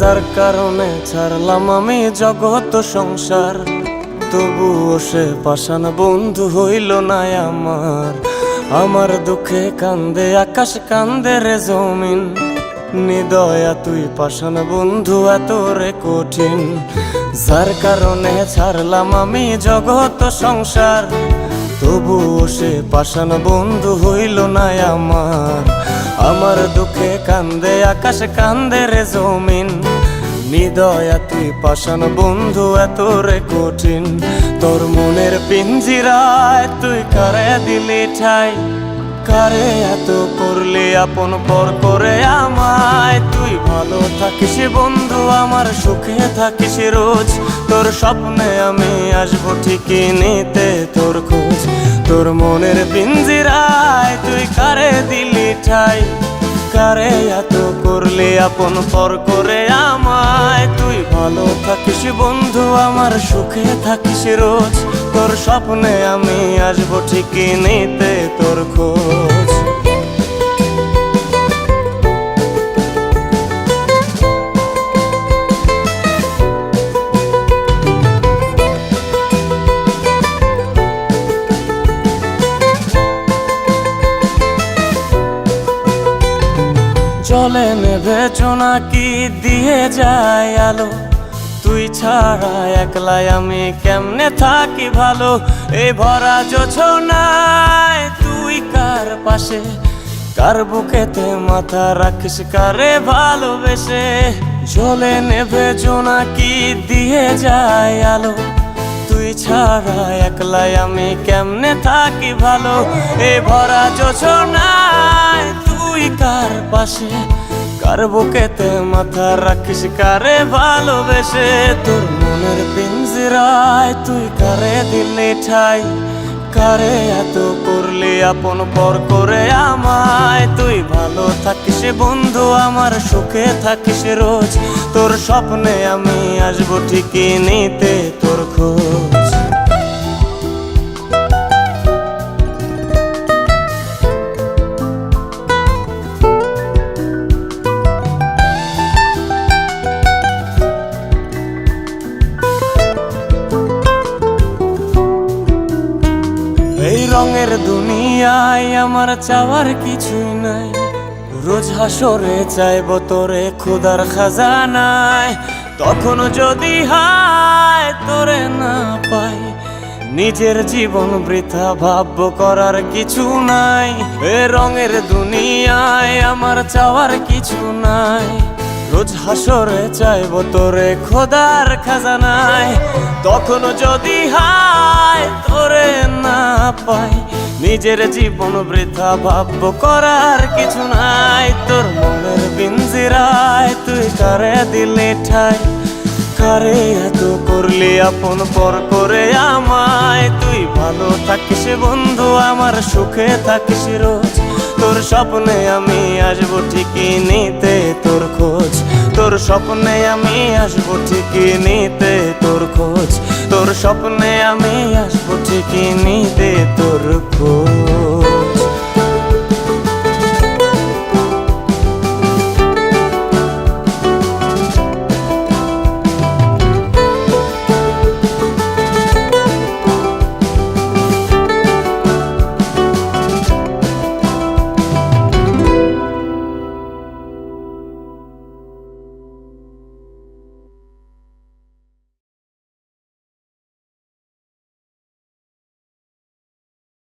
যার কারণে ছাড়লাম আমি জগৎ সংসার, তবুও সে পাষাণ বন্ধু হইল না আমার। আমার দুঃখে কান্দে আকাশ, কান্দে রে জমিন, নিদয়া তুই পাষাণ বন্ধু এত রে কঠিন। যার কারণে ছাড়লাম আমি জগৎ সংসার, তবুও সে পাষাণ বন্ধু হইল না আমার। আমার দুঃখে কান্দে আকাশ, কান্দে রে জমিন, নিদয়া তুই পাষাণ বন্ধু এত রে কঠিন। তোর মনের পিঞ্জিরায় তুই কারে দিলি ঠাই, কারে এত করলি আপন পর করে আমায়। তুই ভালো থাকিস বন্ধু আমার, সুখে থাকিস রোজ, তোর স্বপ্নে আমি আসবো ঠিকই নিতে তোর খোঁজ। তোর মনের পিঞ্জিরায় তুই কারে দিলি ঠাই, কারে এত করলি আপন পর করে আমায়। তুই ভালো থাকিস বন্ধু আমার, সুখে থাকিস রোজ, তোর স্বপ্নে আমি আসবো ঠিকই নিতে তোর খোঁজ। জলে নেভে জোনাকি দিয়ে যায় আলো, তুই ছাড়া একলাই আমি কেমনে থাকি ভালো। এই ভরা জোছনায় তুই কার পাশে, কার বুকেতে মাথা রাখিস কারে ভালোবেসে। জলে নেভে জোনাকি দিয়ে যায় আলো, তুই ছাড়া একলাই আমি কেমনে থাকি ভালো। এই ভরা জোছনায় তুই কার পাশে, কার বুকেতে মাথা রাখিস কারে ভালোবেসে। তোর মনের পিঞ্জিরায় তুই কারে দিলি ঠাই, কারে এত করলি আপন পর করে আমায়। তুই ভালো থাকিস বন্ধু আমার, সুখে থাকিস রোজ, তোর স্বপ্নে আমি আসবো ঠিকই নিতে তোর খোঁজ। এই রঙের দুনিয়ায় আমার চাওয়ার কিছুই নাই, রোজ হাসরে চাইব তোরে খোদার খাজানায়। তখন যদি হায় তোরে না পাই, নিজের জীবন বৃথা ভাবব করার কিছু নাই। এ রঙের দুনিয়ায় আমার চাওয়ার কিছু নাই, রোজ হাসরে চাইব তোরে খোদার খাজানায়। তখন যদি হায় তোরে না পাই, নিজের জীবন বৃথা ভাবব করার কিছু নাই। তোর মনের পিঞ্জিরায় তুই কারে দিলি ঠাই, কারে এত করলি আপন পর করে আমায়। তুই ভালো থাকিস বন্ধু আমার, সুখে থাকিস রোজ, তোর স্বপ্নে আমি আসবো ঠিকই নিতে তোর খোঁজ। তোর স্বপ্নে আমি আসবো ঠিকই নিতে তোর খোঁজ, তোর স্বপ্নে আমি আসবো ঠিকই নিতে।